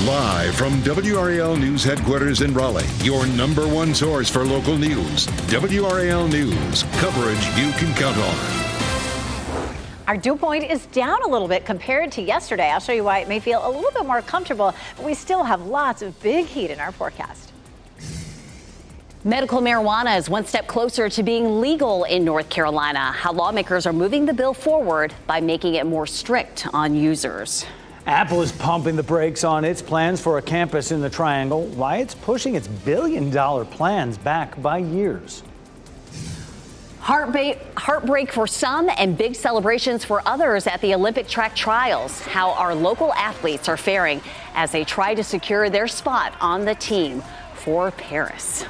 Live from WRAL News Headquarters in Raleigh, your number one source for local news. WRAL News, coverage you can count on. Our dew point is down a little bit compared to yesterday. I'll show you why it may feel a little bit more comfortable, but we still have lots of big heat in our forecast. Medical marijuana is one step closer to being legal in North Carolina. How lawmakers are moving the bill forward by making it more strict on users. Apple is pumping the brakes on its plans for a campus in the Triangle. Why it's pushing its billion-dollar plans back by years. Heartbreak for some and big celebrations for others at the Olympic track trials. How our local athletes are faring as they try to secure their spot on the team for Paris.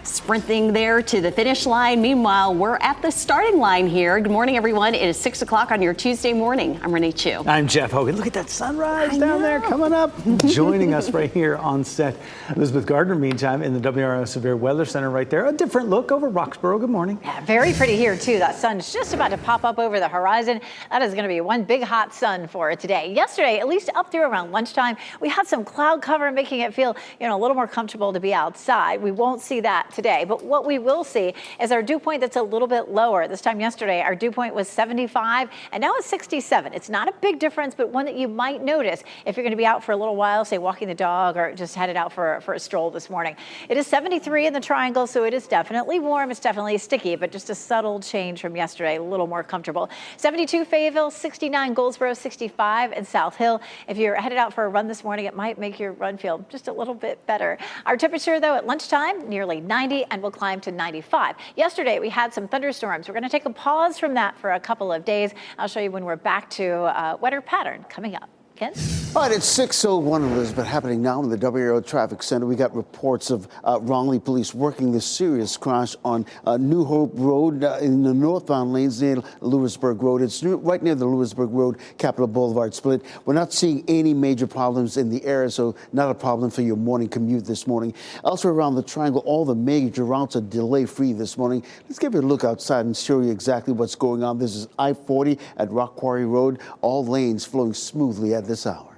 Sprinting there to the finish line. Meanwhile, we're at the starting line here. Good morning, everyone. It is 6 o'clock on your Tuesday morning. I'm Renee Chu. I'm Jeff Hogan. Look at that sunrise down there coming up. Joining us right here on set, Elizabeth Gardner, meantime, in the WRAL Severe Weather Center right there. A different look over Roxborough. Good morning. Yeah, very pretty here, too. That sun's just about to pop up over the horizon. That is going to be one big hot sun for today. Yesterday, at least up through around lunchtime, we had some cloud cover making it feel, a little more comfortable to be outside. We won't see that today, but what we will see is our dew point that's a little bit lower. This time yesterday, our dew point was 75, and now it's 67. It's not a big difference, but one that you might notice if you're going to be out for a little while, say walking the dog or just headed out for a stroll this morning. It is 73 in the Triangle, so it is definitely warm. It's definitely sticky, but just a subtle change from yesterday, a little more comfortable. 72 Fayetteville, 69 Goldsboro, 65 in South Hill. If you're headed out for a run this morning, it might make your run feel just a little bit better. Our temperature, though, at lunchtime, nearly 90, and will climb to 95. Yesterday, we had some thunderstorms. We're going to take a pause from that for a couple of days. I'll show you when we're back to a wetter pattern coming up. Ken? All right, it's 6:01, Elizabeth, happening now in the WRAL Traffic Center. We got reports of Raleigh police working this serious crash on New Hope Road in the northbound lanes near Lewisburg Road. It's right near the Lewisburg Road, Capitol Boulevard split. We're not seeing any major problems in the area, so not a problem for your morning commute this morning. Elsewhere around the Triangle, all the major routes are delay-free this morning. Let's give you a look outside and show you exactly what's going on. This is I-40 at Rock Quarry Road. All lanes flowing smoothly at this hour.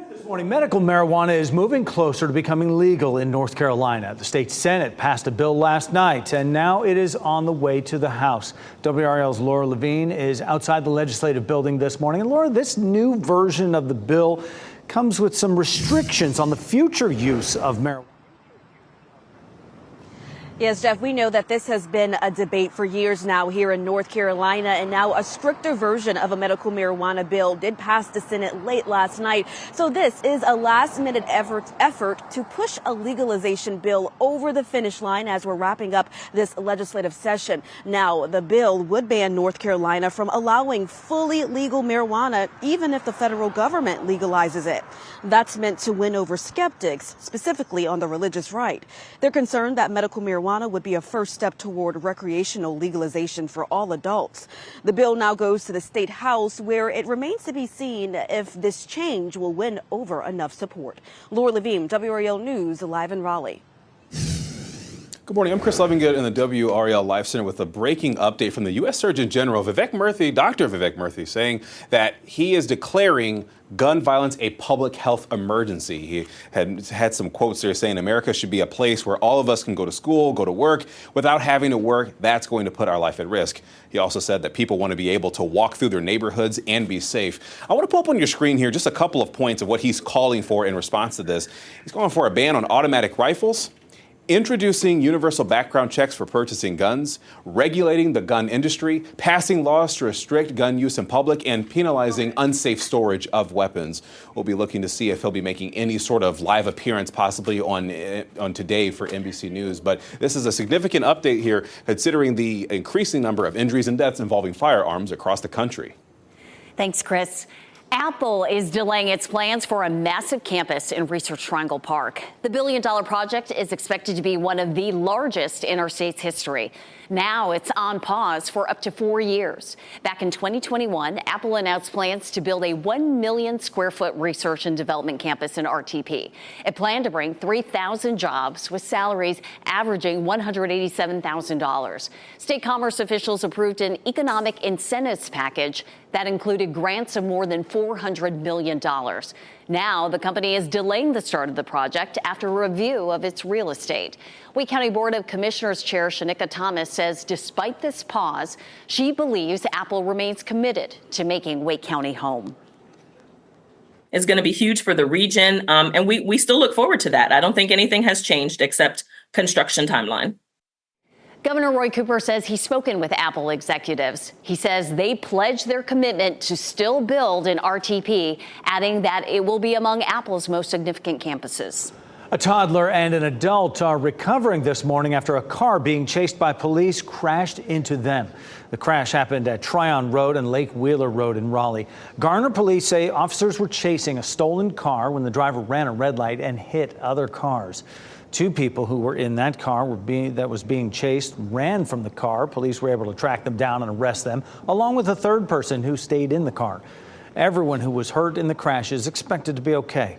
This morning, medical marijuana is moving closer to becoming legal in North Carolina. The state Senate passed a bill last night, and now it is on the way to the House. WRAL's Laura Levine is outside the legislative building this morning. And Laura, this new version of the bill comes with some restrictions on the future use of marijuana. Yes, Jeff, we know that this has been a debate for years now here in North Carolina, and now a stricter version of a medical marijuana bill did pass the Senate late last night. So this is a last-minute effort to push a legalization bill over the finish line as we're wrapping up this legislative session. Now, the bill would ban North Carolina from allowing fully legal marijuana, even if the federal government legalizes it. That's meant to win over skeptics, specifically on the religious right. They're concerned that medical marijuana would be a first step toward recreational legalization for all adults. The bill now goes to the state house, where it remains to be seen if this change will win over enough support. Laura Levine, WRAL News, live in Raleigh. Good morning. I'm Chris Levingood in the WRAL Live Center with a breaking update from the U.S. Surgeon General, Dr. Vivek Murthy, saying that he is declaring gun violence a public health emergency. He had some quotes there saying America should be a place where all of us can go to school, go to work without having to work. That's going to put our life at risk. He also said that people want to be able to walk through their neighborhoods and be safe. I want to pull up on your screen here just a couple of points of what he's calling for in response to this. He's calling for a ban on automatic rifles, introducing universal background checks for purchasing guns, regulating the gun industry, passing laws to restrict gun use in public, and penalizing unsafe storage of weapons. We'll be looking to see if he'll be making any sort of live appearance possibly on today for NBC News. But this is a significant update here considering the increasing number of injuries and deaths involving firearms across the country. Thanks, Chris. Apple is delaying its plans for a massive campus in Research Triangle Park. The billion-dollar project is expected to be one of the largest in our state's history. Now it's on pause for up to 4 years. Back in 2021, Apple announced plans to build a 1 million square foot research and development campus in RTP. It planned to bring 3,000 jobs with salaries averaging $187,000. State commerce officials approved an economic incentives package that included grants of more than $400 million. Now, the company is delaying the start of the project after a review of its real estate. Wake County Board of Commissioners Chair Shanika Thomas says despite this pause, she believes Apple remains committed to making Wake County home. Is going to be huge for the region, and we still look forward to that. I don't think anything has changed except construction timeline. Governor Roy Cooper says he's spoken with Apple executives. He says they pledge their commitment to still build in RTP, adding that it will be among Apple's most significant campuses. A toddler and an adult are recovering this morning after a car being chased by police crashed into them. The crash happened at Tryon Road and Lake Wheeler Road in Raleigh. Garner police say officers were chasing a stolen car when the driver ran a red light and hit other cars. Two people who were in that car that was being chased ran from the car. Police were able to track them down and arrest them, along with a third person who stayed in the car. Everyone who was hurt in the crash is expected to be okay.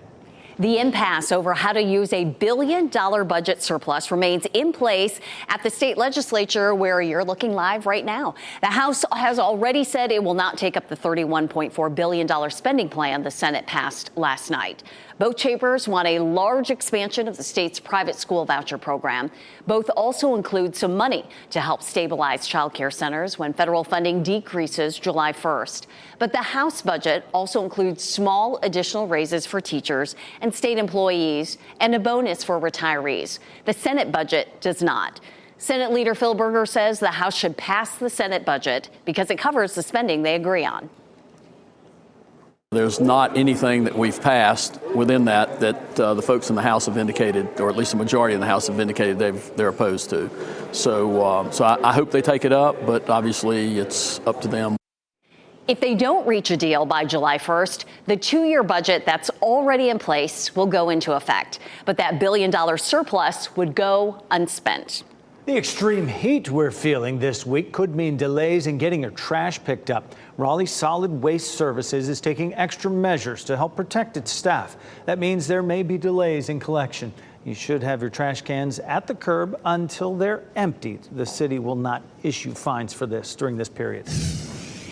The impasse over how to use a $1 billion budget surplus remains in place at the state legislature, where you're looking live right now. The House has already said it will not take up the $31.4 billion spending plan the Senate passed last night. Both chambers want a large expansion of the state's private school voucher program. Both also include some money to help stabilize child care centers when federal funding decreases July 1st. But the House budget also includes small additional raises for teachers and state employees and a bonus for retirees. The Senate budget does not. Senate Leader Phil Berger says the House should pass the Senate budget because it covers the spending they agree on. There's not anything that we've passed within that the folks in the House have indicated, or at least the majority in the House have indicated they're opposed to. So I hope they take it up, but obviously it's up to them. If they don't reach a deal by July 1st, the two-year budget that's already in place will go into effect. But that $1 billion surplus would go unspent. The extreme heat we're feeling this week could mean delays in getting your trash picked up. Raleigh Solid Waste Services is taking extra measures to help protect its staff. That means there may be delays in collection. You should have your trash cans at the curb until they're emptied. The city will not issue fines for this during this period.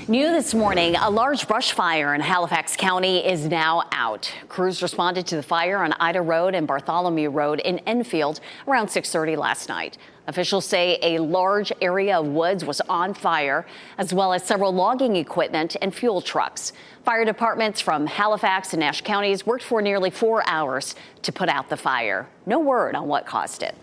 New this morning, a large brush fire in Halifax County is now out. Crews responded to the fire on Ida Road and Bartholomew Road in Enfield around 6:30 last night. Officials say a large area of woods was on fire, as well as several logging equipment and fuel trucks. Fire departments from Halifax and Nash counties worked for nearly 4 hours to put out the fire. No word on what caused it.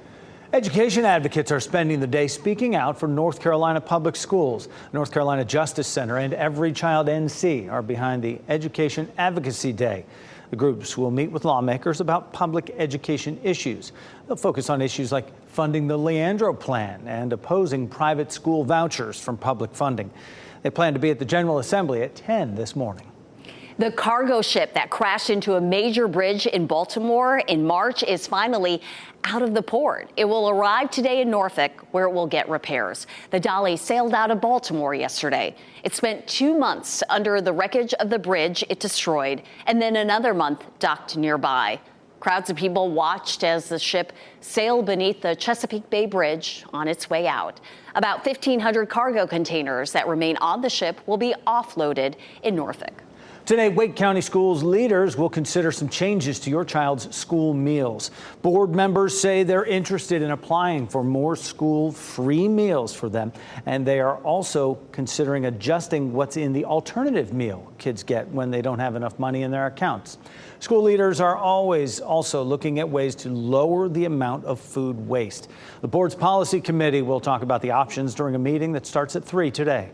Education advocates are spending the day speaking out for North Carolina public schools. North Carolina Justice Center and Every Child NC are behind the Education Advocacy Day. The groups will meet with lawmakers about public education issues. They'll focus on issues like funding the Leandro Plan and opposing private school vouchers from public funding. They plan to be at the General Assembly at 10 this morning. The cargo ship that crashed into a major bridge in Baltimore in March is finally out of the port. It will arrive today in Norfolk, where it will get repairs. The Dolly sailed out of Baltimore yesterday. It spent 2 months under the wreckage of the bridge it destroyed, and then another month docked nearby. Crowds of people watched as the ship sailed beneath the Chesapeake Bay Bridge on its way out. About 1,500 cargo containers that remain on the ship will be offloaded in Norfolk. Today, Wake County Schools leaders will consider some changes to your child's school meals. Board members say they're interested in applying for more school-free meals for them, and they are also considering adjusting what's in the alternative meal kids get when they don't have enough money in their accounts. School leaders are always also looking at ways to lower the amount of food waste. The board's policy committee will talk about the options during a meeting that starts at 3 today.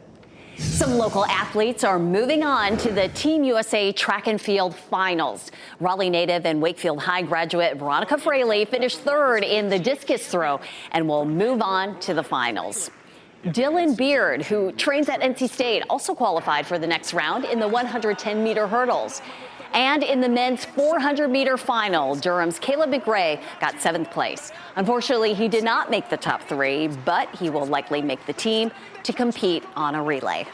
Some local athletes are moving on to the Team USA track and field finals. Raleigh native and Wakefield High graduate Veronica Fraley finished third in the discus throw and will move on to the finals. Dylan Beard, who trains at NC State, also qualified for the next round in the 110-meter hurdles. And in the men's 400-meter final, Durham's Caleb McRae got 7th place. Unfortunately, he did not make the top 3, but he will likely make the team to compete on a relay.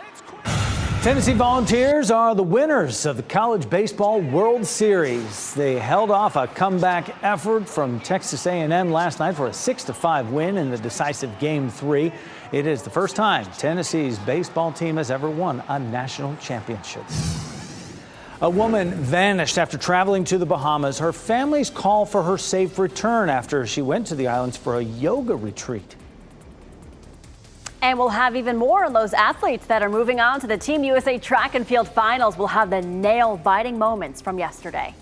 Tennessee Volunteers are the winners of the College Baseball World Series. They held off a comeback effort from Texas A&M last night for a 6-5 win in the decisive Game 3. It is the first time Tennessee's baseball team has ever won a national championship. A woman vanished after traveling to the Bahamas. Her family's call for her safe return after she went to the islands for a yoga retreat. And we'll have even more on those athletes that are moving on to the Team USA track and field finals. We'll have the nail-biting moments from yesterday.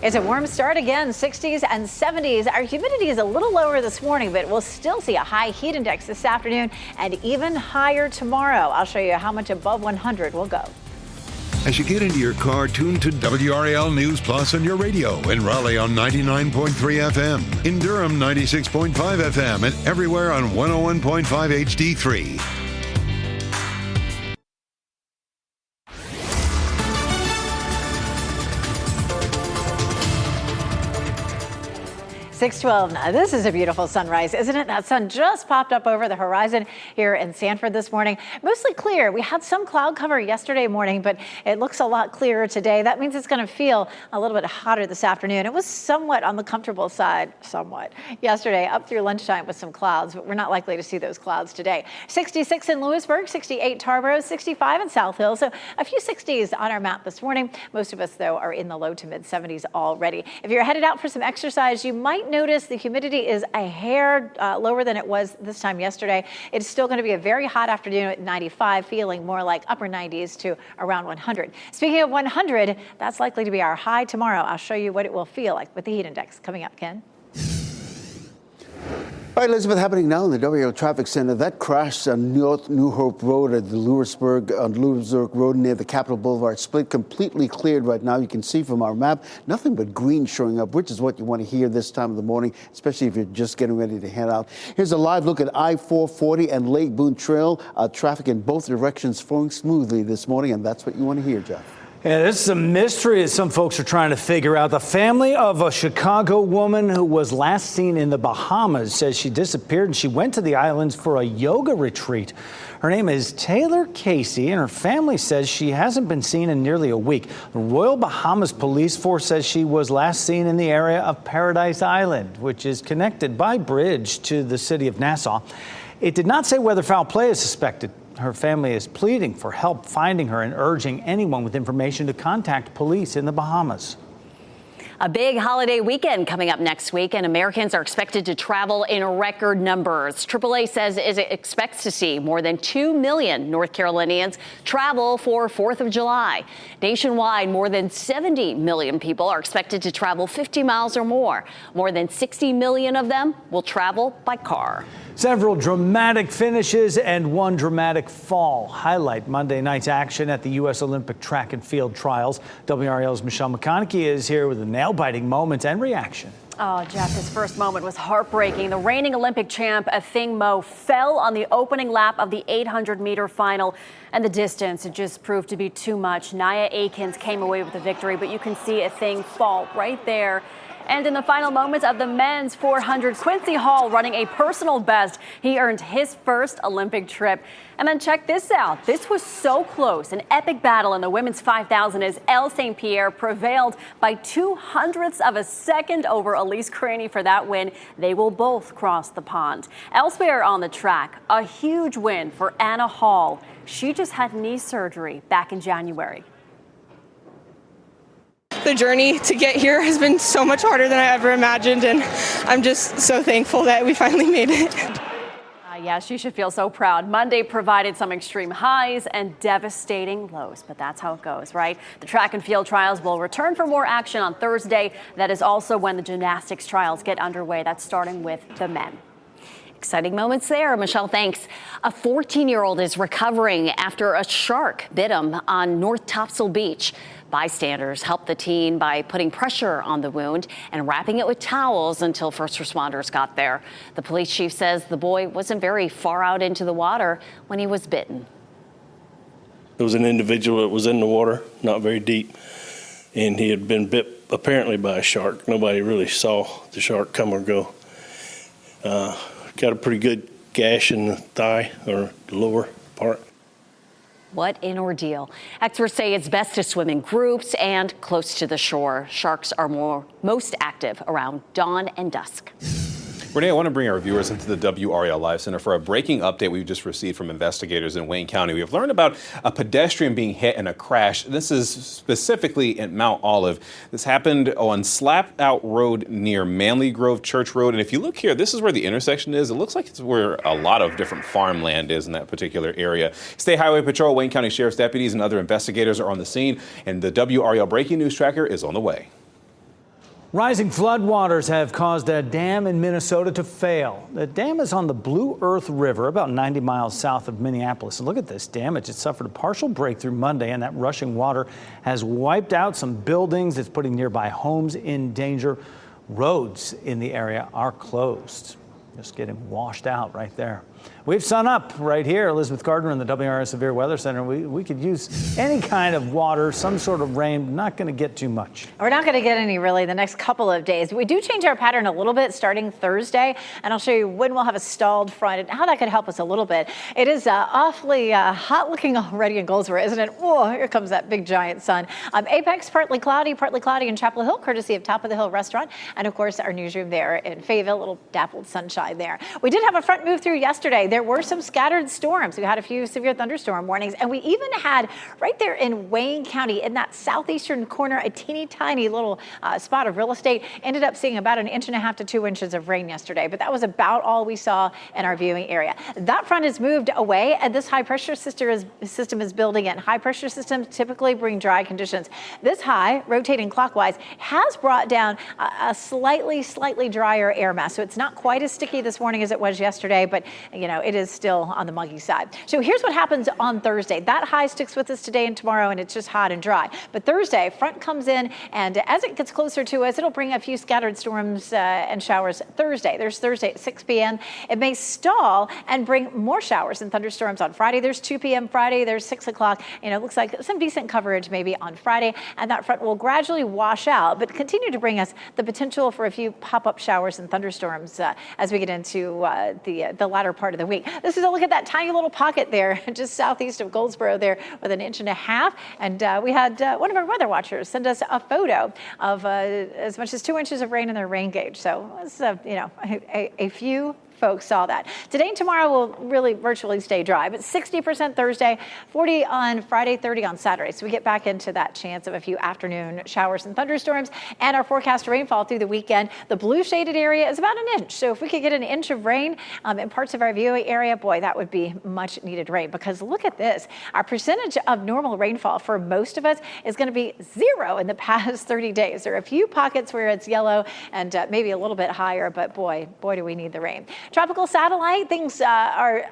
It's a warm start again, 60s and 70s. Our humidity is a little lower this morning, but we'll still see a high heat index this afternoon and even higher tomorrow. I'll show you how much above 100 we'll go. As you get into your car, tune to WRAL News Plus on your radio. In Raleigh on 99.3 FM. In Durham, 96.5 FM. And everywhere on 101.5 HD3. 6:12. Now, this is a beautiful sunrise, isn't it? That sun just popped up over the horizon here in Sanford this morning. Mostly clear. We had some cloud cover yesterday morning, but it looks a lot clearer today. That means it's going to feel a little bit hotter this afternoon. It was somewhat on the comfortable side, yesterday up through lunchtime with some clouds, but we're not likely to see those clouds today. 66 in Lewisburg, 68 Tarboro, 65 in South Hill. So a few 60s on our map this morning. Most of us, though, are in the low to mid 70s already. If you're headed out for some exercise, you might notice the humidity is a hair lower than it was this time yesterday. It's still going to be a very hot afternoon at 95, feeling more like upper 90s to around 100. Speaking of 100, that's likely to be our high tomorrow. I'll show you what it will feel like with the heat index coming up, Ken. All right, Elizabeth, happening now in the WRAL Traffic Center. That crash on North New Hope Road at the Lewisburg Road near the Capitol Boulevard split completely cleared right now. You can see from our map, nothing but green showing up, which is what you want to hear this time of the morning, especially if you're just getting ready to head out. Here's a live look at I-440 and Lake Boone Trail. Traffic in both directions flowing smoothly this morning, and that's what you want to hear, Jeff. Yeah, this is a mystery that some folks are trying to figure out. The family of a Chicago woman who was last seen in the Bahamas says she disappeared and she went to the islands for a yoga retreat. Her name is Taylor Casey, and her family says she hasn't been seen in nearly a week. The Royal Bahamas Police Force says she was last seen in the area of Paradise Island, which is connected by bridge to the city of Nassau. It did not say whether foul play is suspected. Her family is pleading for help finding her and urging anyone with information to contact police in the Bahamas. A big holiday weekend coming up next week, and Americans are expected to travel in record numbers. AAA says it expects to see more than 2 million North Carolinians travel for 4th of July. Nationwide, more than 70 million people are expected to travel 50 miles or more. More than 60 million of them will travel by car. Several dramatic finishes and one dramatic fall highlight Monday night's action at the U.S. Olympic track and field trials. WRAL's Michelle McConaughey is here with the nail-biting moments and reaction. Oh, Jeff, this first moment was heartbreaking. The reigning Olympic champ, Athing Mu, fell on the opening lap of the 800-meter final, and the distance, it just proved to be too much. Nia Akins came away with the victory, but you can see Athing fall right there. And in the final moments of the men's 400, Quincy Hall running a personal best. He earned his first Olympic trip. And then check this out. This was so close. An epic battle in the women's 5,000 as Elle St. Pierre prevailed by 0.02 of a second over Elise Craney for that win. They will both cross the pond. Elsewhere on the track, a huge win for Anna Hall. She just had knee surgery back in January. The journey to get here has been so much harder than I ever imagined, and I'm just so thankful that we finally made it. Yeah, she should feel so proud. Monday provided some extreme highs and devastating lows, but that's how it goes, right? The track and field trials will return for more action on Thursday. That is also when the gymnastics trials get underway. That's starting with the men. Exciting moments there. Michelle, thanks. A 14-year-old is recovering after a shark bit him on North Topsail Beach. Bystanders helped the teen by putting pressure on the wound and wrapping it with towels until first responders got there. The police chief says the boy wasn't very far out into the water when he was bitten. It was an individual that was in the water, not very deep, and he had been bit apparently by a shark. Nobody really saw the shark come or go. Got a pretty good gash in the thigh or the lower part. What an ordeal. Experts say it's best to swim in groups and close to the shore. Sharks are most active around dawn and dusk. Renee, I want to bring our viewers into the WRAL Live Center for a breaking update we've just received from investigators in Wayne County. We have learned about a pedestrian being hit in a crash. This is specifically in Mount Olive. This happened on Slap Out Road near Manley Grove Church Road. And if you look here, this is where the intersection is. It looks like it's where a lot of different farmland is in that particular area. State Highway Patrol, Wayne County Sheriff's deputies, and other investigators are on the scene. And the WRAL Breaking News Tracker is on the way. Rising floodwaters have caused a dam in Minnesota to fail. The dam is on the Blue Earth River, about 90 miles south of Minneapolis. And look at this damage. It suffered a partial breakthrough Monday, and that rushing water has wiped out some buildings. It's putting nearby homes in danger. Roads in the area are closed. Just getting washed out right there. We have sun up right here. Elizabeth Gardner in the WRAL Severe Weather Center. We could use any kind of water, some sort of rain. Not going to get too much. We're not going to get any really the next couple of days. We do change our pattern a little bit starting Thursday, and I'll show you when we'll have a stalled front and how that could help us a little bit. It is awfully hot looking already in Goldsboro, isn't it? Oh, here comes that big giant sun. Apex partly cloudy in Chapel Hill, courtesy of Top of the Hill Restaurant, and of course our newsroom there in Fayetteville, a little dappled sunshine there. We did have a front move through yesterday. There were some scattered storms. We had a few severe thunderstorm warnings, and we even had right there in Wayne County in that southeastern corner a teeny tiny little spot of real estate. Ended up seeing about 1.5 inches to 2 inches of rain yesterday, but that was about all we saw in our viewing area. That front has moved away, and this high pressure system is building in. High pressure systems typically bring dry conditions. This high, rotating clockwise, has brought down a slightly drier air mass, so it's not quite as sticky this morning as it was yesterday, but you know, it is still on the muggy side. So here's what happens on Thursday. That high sticks with us today and tomorrow, and it's just hot and dry. But Thursday, front comes in, and as it gets closer to us, it'll bring a few scattered storms and showers Thursday. There's Thursday at 6 p.m. It may stall and bring more showers and thunderstorms on Friday. There's 2 p.m. Friday. There's 6 o'clock. You know, it looks like some decent coverage maybe on Friday, and that front will gradually wash out, but continue to bring us the potential for a few pop-up showers and thunderstorms as we get into the latter part of the week. This is a look at that tiny little pocket there just southeast of Goldsboro there with 1.5 inches. And we had one of our weather watchers send us a photo of as much as 2 inches of rain in their rain gauge. So it's, you know, a few folks saw that. Today and tomorrow will really virtually stay dry, but 60% Thursday, 40 on Friday, 30 on Saturday. So we get back into that chance of a few afternoon showers and thunderstorms, and our forecast rainfall through the weekend. The blue shaded area is about 1 inch. So if we could get 1 inch of rain in parts of our viewing area, boy, that would be much needed rain, because look at this. Our percentage of normal rainfall for most of us is going to be 0 in the past 30 days. There are a few pockets where it's yellow and maybe a little bit higher, but boy, do we need the rain. Tropical satellite, things are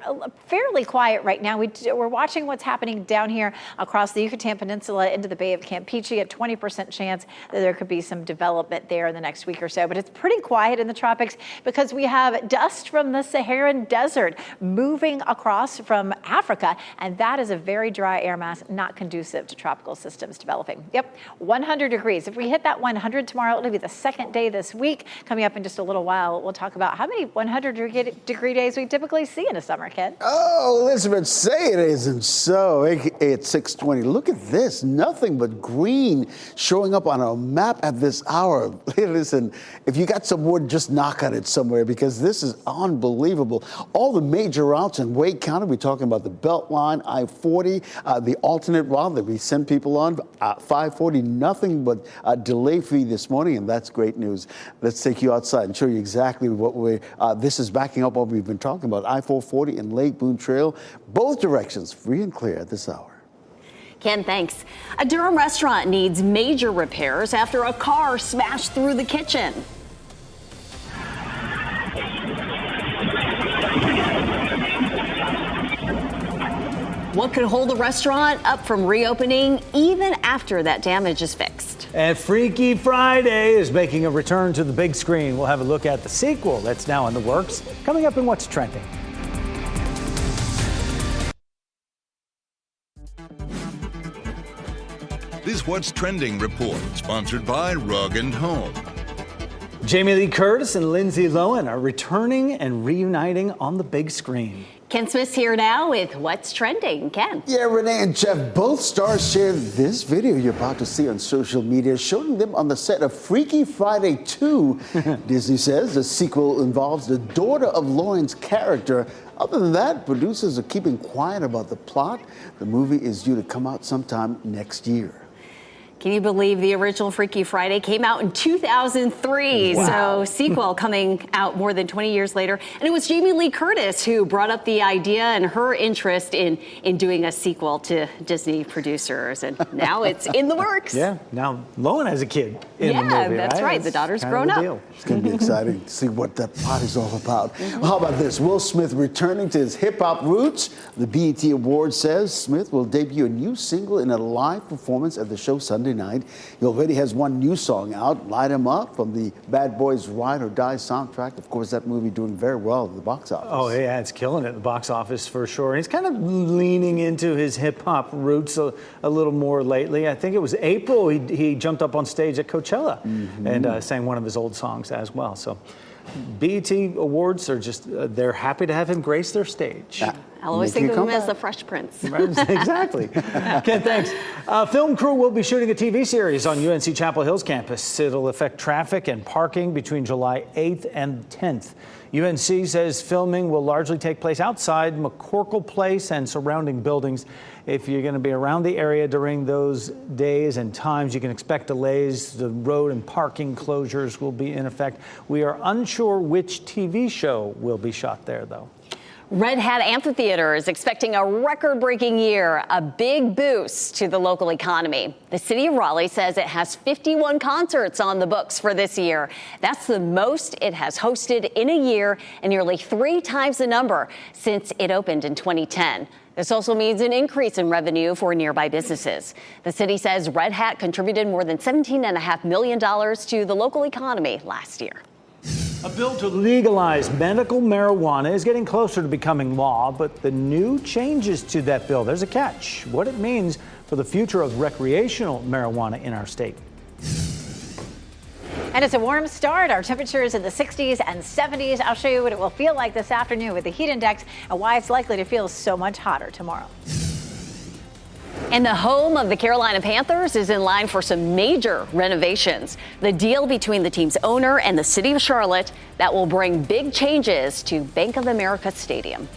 fairly quiet right now. We're watching what's happening down here across the Yucatan Peninsula into the Bay of Campeche. A 20% chance that there could be some development there in the next week or so. But it's pretty quiet in the tropics because we have dust from the Saharan desert moving across from Africa, and that is a very dry air mass, not conducive to tropical systems developing. Yep, 100 degrees. If we hit that 100 tomorrow, it'll be the second day this week. Coming up in just a little while, we'll talk about how many 100-degree days we typically see in a summer, Ken. Oh, Elizabeth, say it isn't so. It's 6:20. Look at this. Nothing but green showing up on our map at this hour. Listen, if you got some wood, just knock on it somewhere, because this is unbelievable. All the major routes in Wake County, we're talking about the Beltline, I-40, the alternate route that we send people on, 540, nothing but delay free this morning, and that's great news. Let's take you outside and show you exactly what this is backing up what we've been talking about. I-440 and Lake Boone Trail, both directions free and clear at this hour. Ken, thanks. A Durham restaurant needs major repairs after a car smashed through the kitchen. What could hold the restaurant up from reopening even after that damage is fixed? And Freaky Friday is making a return to the big screen. We'll have a look at the sequel that's now in the works, coming up in What's Trending. This What's Trending report, sponsored by Rug & Home. Jamie Lee Curtis and Lindsay Lohan are returning and reuniting on the big screen. Ken Smith's here now with What's Trending. Ken. Yeah, Renee and Jeff, both stars shared this video you're about to see on social media, showing them on the set of Freaky Friday 2. Disney says the sequel involves the daughter of Lauren's character. Other than that, producers are keeping quiet about the plot. The movie is due to come out sometime next year. Can you believe the original Freaky Friday came out in 2003? Wow. So sequel coming out more than 20 years later. And it was Jamie Lee Curtis who brought up the idea and her interest in doing a sequel to Disney producers. And now it's in the works. Yeah, now Lauren has a kid in the movie, Yeah, that's right. The daughter's grown up. It's going to be exciting to see what that plot is all about. Well, how about this? Will Smith returning to his hip-hop roots. The BET Award says Smith will debut a new single in a live performance at the show Sunday night. He already has one new song out, Light 'Em Up, from the Bad Boys Ride or Die soundtrack. Of course, that movie doing very well at the box office. Oh, yeah, it's killing it at the box office for sure. And he's kind of leaning into his hip-hop roots a little more lately. I think it was April he jumped up on stage at Coachella and sang one of his old songs as well. So BET Awards are just, they're happy to have him grace their stage. I'll always think of him as the Fresh Prince. Exactly. Ken, thanks. Film crew will be shooting a TV series on UNC Chapel Hill's campus. It'll affect traffic and parking between July 8th and 10th. UNC says filming will largely take place outside McCorkle Place and surrounding buildings. If you're going to be around the area during those days and times, you can expect delays. The road and parking closures will be in effect. We are unsure which TV show will be shot there, though. Red Hat Amphitheater is expecting a record-breaking year, a big boost to the local economy. The city of Raleigh says it has 51 concerts on the books for this year. That's the most it has hosted in a year and nearly 3 times the number since it opened in 2010. This also means an increase in revenue for nearby businesses. The city says Red Hat contributed more than $17.5 million to the local economy last year. A bill to legalize medical marijuana is getting closer to becoming law, but the new changes to that bill, there's a catch. What it means for the future of recreational marijuana in our state. And it's a warm start. Our temperatures in the 60s and 70s. I'll show you what it will feel like this afternoon with the heat index and why it's likely to feel so much hotter tomorrow. And the home of the Carolina Panthers is in line for some major renovations. The deal between the team's owner and the city of Charlotte that will bring big changes to Bank of America Stadium.